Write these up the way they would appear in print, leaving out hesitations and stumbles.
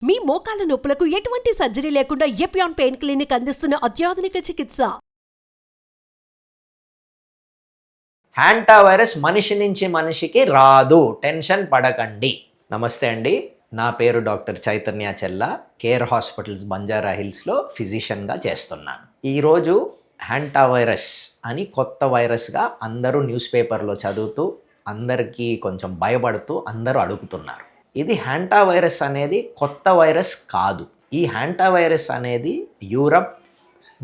మీ మోకాల నొప్పులకు ఎటువంటి సర్జరీ లేకుండా ఎపియాన్ పెయిన్ క్లినిక్ అందిస్తున్న అత్యాధునిక చికిత్స. హ్యాంటా వైరస్ మనిషి నుంచి మనిషికి రాదు, టెన్షన్ పడకండి. నమస్తే అండి, నా పేరు డాక్టర్ చైతన్య చెల్ల, కేర్ హాస్పిటల్స్ బంజారా హిల్స్లో ఫిజిషియన్గా చేస్తున్నాను. ఈరోజు హ్యాంటా వైరస్ అని కొత్త వైరస్గా అందరూ న్యూస్ పేపర్లో చదువుతూ అందరికీ కొంచెం భయపడుతూ అందరూ అడుగుతున్నారు. ఇది హ్యాంటా వైరస్ అనేది కొత్త వైరస్ కాదు. ఈ హ్యాంటా వైరస్ అనేది యూరప్,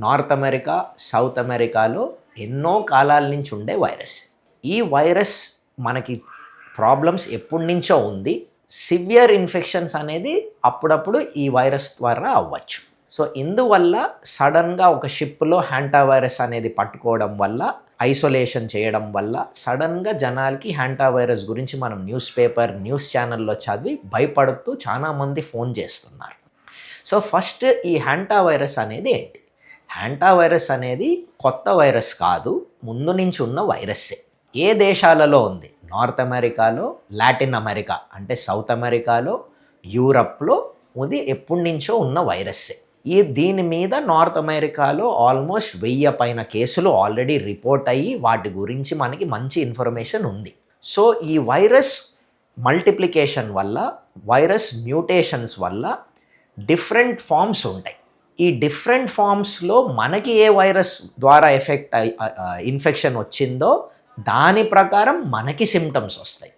నార్త్ అమెరికా, సౌత్ అమెరికాలో ఎన్నో కాలాల నుంచి ఉండే వైరస్. ఈ వైరస్ మనకి ప్రాబ్లమ్స్ ఎప్పటి నుంచో ఉంది. సివియర్ ఇన్ఫెక్షన్స్ అనేది అప్పుడప్పుడు ఈ వైరస్ ద్వారా అవ్వచ్చు. సో ఇందువల్ల సడన్గా ఒక షిప్లో హ్యాంటా వైరస్ అనేది పట్టుకోవడం వల్ల, ఐసోలేషన్ చేయడం వల్ల సడన్గా జనాలకి హ్యాంటా వైరస్ గురించి మనం న్యూస్ ఛానల్లో చదివి భయపడుతూ చాలామంది ఫోన్ చేస్తున్నారు. సో ఫస్ట్ ఈ హ్యాంటా వైరస్ అనేది ఏంటి? హ్యాంటా వైరస్ అనేది కొత్త వైరస్ కాదు, ముందు నుంచి ఉన్న వైరస్సే. ఏ దేశాలలో ఉంది? నార్త్ అమెరికాలో, లాటిన్ అమెరికా అంటే సౌత్ అమెరికాలో, యూరప్లో ఇది ఎప్పటి నుంచో ఉన్న వైరస్సే. దీని మీద నార్త్ అమెరికాలో ఆల్మోస్ట్ 1000 పైన కేసులు ఆల్రెడీ రిపోర్ట్ అయ్యి వాటి గురించి మనకి మంచి ఇన్ఫర్మేషన్ ఉంది. సో ఈ వైరస్ మల్టిప్లికేషన్ వల్ల, వైరస్ మ్యూటేషన్స్ వల్ల డిఫరెంట్ ఫామ్స్ ఉంటాయి. ఈ డిఫరెంట్ ఫామ్స్లో మనకి ఏ వైరస్ ద్వారా ఇన్ఫెక్షన్ వచ్చిందో దాని ప్రకారం మనకి సిమ్టమ్స్ వస్తాయి.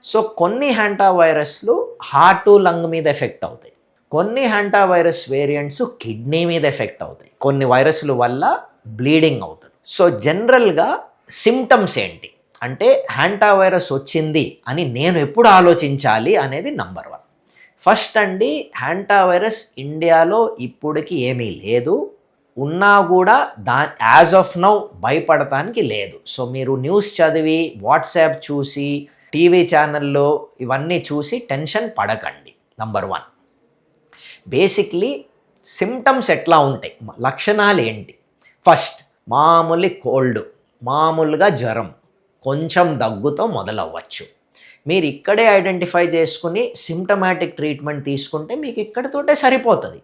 సో కొన్ని హ్యాంటా వైరస్లు హార్ట్, లంగ్ మీద ఎఫెక్ట్ అవుతాయి. కొన్ని హ్యాంటా వైరస్ వేరియంట్స్ కిడ్నీ మీద ఎఫెక్ట్ అవుతాయి. కొన్ని వైరస్ల వల్ల బ్లీడింగ్ అవుతుంది. సో జనరల్గా సిమ్టమ్స్ ఏంటి అంటే హ్యాంటా వైరస్ వచ్చింది అని నేను ఎప్పుడు ఆలోచించాలి అనేది నంబర్ 1. ఫస్ట్ అండి, హ్యాంటా వైరస్ ఇండియాలో ఇప్పటికి ఏమీ లేదు. ఉన్నా కూడా యాజ్ ఆఫ్ నౌ భయపడటానికి లేదు. సో మీరు న్యూస్ చదివి, వాట్సాప్ చూసి, టీవీ ఛానల్లో ఇవన్నీ చూసి టెన్షన్ పడకండి. నంబర్ 1. బేసిక్లీ సిమ్టమ్స్ ఎట్లా ఉంటాయి, లక్షణాలు ఏంటి? ఫస్ట్, మామూలు కోల్డ్, మామూలుగా జ్వరం, కొంచెం దగ్గుతో మొదలవ్వచ్చు. మీరు ఇక్కడే ఐడెంటిఫై చేసుకుని సిమ్టమాటిక్ ట్రీట్మెంట్ తీసుకుంటే మీకు ఇక్కడితోటే సరిపోతుంది.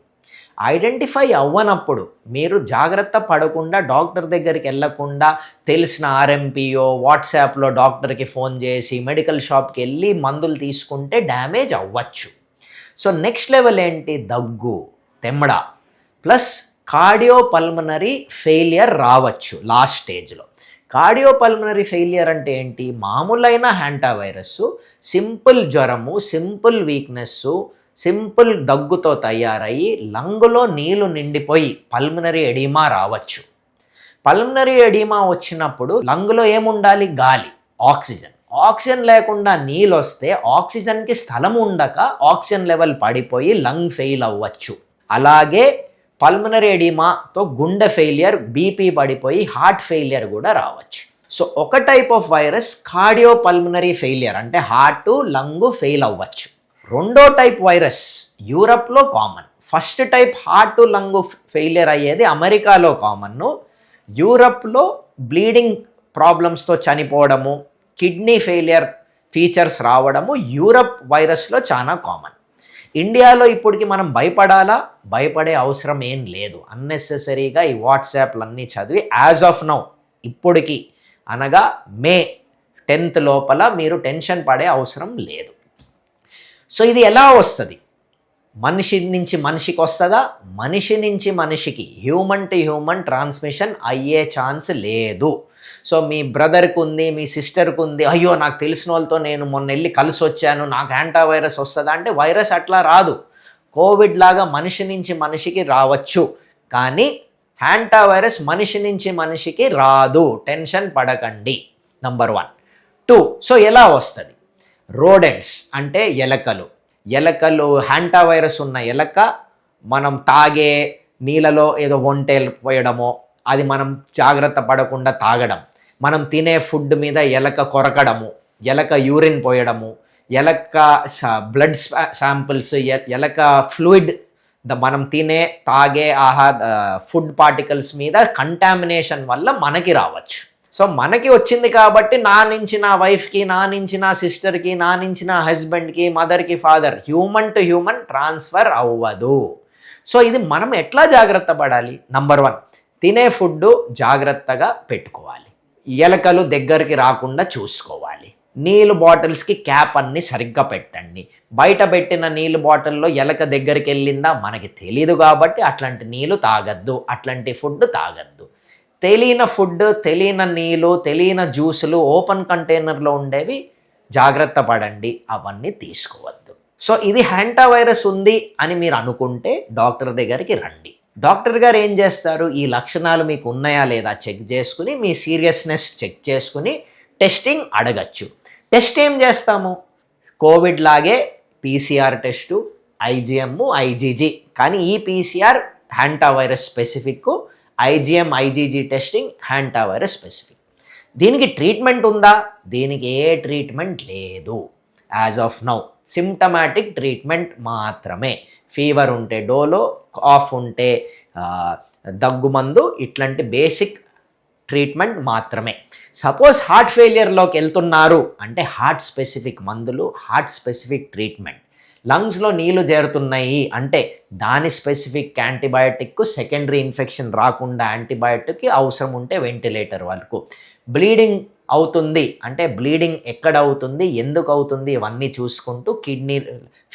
ఐడెంటిఫై అవ్వనప్పుడు మీరు జాగ్రత్త పడకుండా, డాక్టర్ దగ్గరికి వెళ్ళకుండా, తెలిసిన ఆర్ఎంపీఓ, వాట్సాప్లో డాక్టర్కి ఫోన్ చేసి, మెడికల్ షాప్కి వెళ్ళి మందులు తీసుకుంటే డ్యామేజ్ అవ్వచ్చు. సో నెక్స్ట్ లెవెల్ ఏంటి? దగ్గు, తెమ్మడ ప్లస్ కార్డియోపల్మనరీ ఫెయిలియర్ రావచ్చు లాస్ట్ స్టేజ్లో. కార్డియోపల్మనరీ ఫెయిలియర్ అంటే ఏంటి? మామూలైన హ్యాంటా వైరస్ సింపుల్ జ్వరము, సింపుల్ వీక్నెస్సు, సింపుల్ దగ్గుతో తయారయ్యి లంగులో నీళ్లు నిండిపోయి పల్మనరీ ఎడిమా రావచ్చు. పల్మనరీ ఎడిమా వచ్చినప్పుడు లంగులో ఏముండాలి? గాలి, ఆక్సిజన్. ఆక్సిజన్ లేకుండా నీళ్ళు వస్తే ఆక్సిజన్కి స్థలం ఉండక ఆక్సిజన్ లెవెల్ పడిపోయి లంగ్ ఫెయిల్ అవ్వచ్చు. అలాగే పల్మనరీ ఎడిమాతో గుండె ఫెయిలియర్, బీపీ పడిపోయి హార్ట్ ఫెయిలియర్ కూడా రావచ్చు. సో ఒక type of virus cardiopulmonary failure అంటే హార్ట్, లంగ్ ఫెయిల్ అవ్వచ్చు. రెండో టైప్ వైరస్ యూరప్లో common. First type heart, lung failure అయ్యేది అమెరికాలో కామన్. యూరప్లో బ్లీడింగ్ ప్రాబ్లమ్స్తో చనిపోవడము, కిడ్నీ ఫెయిలియర్ ఫీచర్స్ రావడము యూరప్ వైరస్లో చాలా కామన్. ఇండియాలో ఇప్పటికి మనం భయపడాలా? భయపడే అవసరం ఏం లేదు. అన్నెసెసరీగా ఈ వాట్సాప్లన్నీ చదివి యాజ్ ఆఫ్ నౌ ఇప్పటికి అనగా మే 10th లోపల మీరు టెన్షన్ పడే అవసరం లేదు. సో ఇది ఎలా వస్తుంది? మనిషి నుంచి మనిషికి వస్తుందా? మనిషి నుంచి మనిషికి, హ్యూమన్ టు హ్యూమన్ ట్రాన్స్మిషన్ అయ్యే ఛాన్స్ లేదు. సో మీ బ్రదర్కి ఉంది, మీ సిస్టర్కి ఉంది, అయ్యో నాకు తెలిసిన వాళ్ళతో నేను మొన్న వెళ్ళి కలిసి వచ్చాను, నాకు హ్యాంటా వైరస్ వస్తుందా అంటే వైరస్ అట్లా రాదు. కోవిడ్ లాగా మనిషి నుంచి మనిషికి రావచ్చు, కానీ హ్యాంటా వైరస్ మనిషి నుంచి మనిషికి రాదు. టెన్షన్ పడకండి. నంబర్ 1. 2, సో ఎలా వస్తుంది? రోడెంట్స్ అంటే ఎలకలు హ్యాంటా వైరస్ ఉన్న ఎలక మనం తాగే నీళ్ళలో ఏదో వంటలు పోయడమో, అది మనం జాగ్రత్త పడకుండా తాగడం, మనం తినే ఫుడ్ మీద ఎలక కొరకడము, ఎలక యూరిన్ పోయడము, ఎలక బ్లడ్ శాంపిల్స్, ఎలక ఫ్లూయిడ్ మనం తాగే ఫుడ్ పార్టికల్స్ మీద కంటామినేషన్ వల్ల మనకి రావచ్చు. సో మనకి వచ్చింది కాబట్టి నా నుంచి నా వైఫ్కి, నా నుంచి నా సిస్టర్కి, నా నుంచి నా హస్బెండ్కి, మదర్కి, father, human to human transfer అవ్వదు. సో ఇది మనం ఎట్లా జాగ్రత్త పడాలి? నంబర్ 1, తినే ఫుడ్ జాగ్రత్తగా పెట్టుకోవాలి. ఎలకలు దగ్గరికి రాకుండా చూసుకోవాలి. నీళ్ళు బాటిల్స్కి క్యాప్ అన్ని సరిగ్గా పెట్టండి. బయట పెట్టిన నీళ్ళు బాటిల్లో ఎలక దగ్గరికి వెళ్ళిందా మనకి తెలీదు కాబట్టి అట్లాంటి నీళ్ళు తాగద్దు, అట్లాంటి ఫుడ్ తాగద్దు. తెలియని ఫుడ్, తెలియని నీళ్ళు, తెలియని జ్యూసులు ఓపెన్ కంటైనర్లో ఉండేవి జాగ్రత్త పడండి, అవన్నీ తీసుకోవద్దు. సో ఇది హ్యాంటావైరస్ ఉంది అని మీరు అనుకుంటే డాక్టర్ దగ్గరికి రండి. డాక్టర్ గారు ఏం చేస్తారు? ఈ లక్షణాలు మీకు ఉన్నాయా లేదా చెక్ చేసుకుని, మీ సీరియస్నెస్ చెక్ చేసుకుని టెస్టింగ్ అడగచ్చు. టెస్ట్ ఏం చేస్తాము? కోవిడ్ లాగే పీసీఆర్ టెస్టు, ఐజీఎం, ఐజీజీ. కానీ ఈ PCR hantavirus specific, IgM, IgG testing hantavirus specific. దీనికి ట్రీట్మెంట్ ఉందా? దీనికి ఏ ట్రీట్మెంట్ లేదు as of now. Symptomatic treatment మాత్రమే. ఫీవర్ ఉంటే డోలో, కాఫ్ ఉంటే దగ్గుమందు, ఇట్లాంటి బేసిక్ ట్రీట్మెంట్ మాత్రమే. సపోజ్ హార్ట్ ఫెయిలియర్లోకి వెళ్తున్నారు అంటే హార్ట్ స్పెసిఫిక్ మందులు, హార్ట్ స్పెసిఫిక్ ట్రీట్మెంట్. లంగ్స్లో నీళ్లు చేరుతున్నాయి అంటే దాని స్పెసిఫిక్ యాంటీబయాటిక్, సెకండరీ ఇన్ఫెక్షన్ రాకుండా యాంటీబయాటిక్ అవసరం ఉంటే వెంటిలేటర్ వరకు. బ్లీడింగ్ అవుతుంది అంటే బ్లీడింగ్ ఎక్కడ అవుతుంది, ఎందుకు అవుతుంది, ఇవన్నీ చూసుకుంటూ కిడ్నీ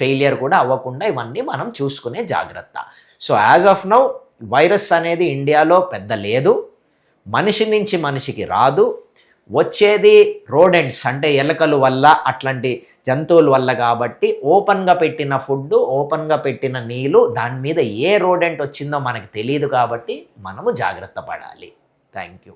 ఫెయిలియర్ కూడా అవ్వకుండా ఇవన్నీ మనం చూసుకునే జాగ్రత్త. So as of now virus అనేది ఇండియాలో పెద్ద లేదు. మనిషి నుంచి మనిషికి రాదు. వచ్చేది రోడెంట్స్ అంటే ఎలకల వల్ల, అట్లాంటి జంతువుల వల్ల. కాబట్టి ఓపెన్గా పెట్టిన ఫుడ్, ఓపెన్గా పెట్టిన నీళ్ళు, దాని మీద ఏ రోడెంట్ వచ్చిందో మనకు తెలియదు కాబట్టి మనము జాగ్రత్త పడాలి. Thank you.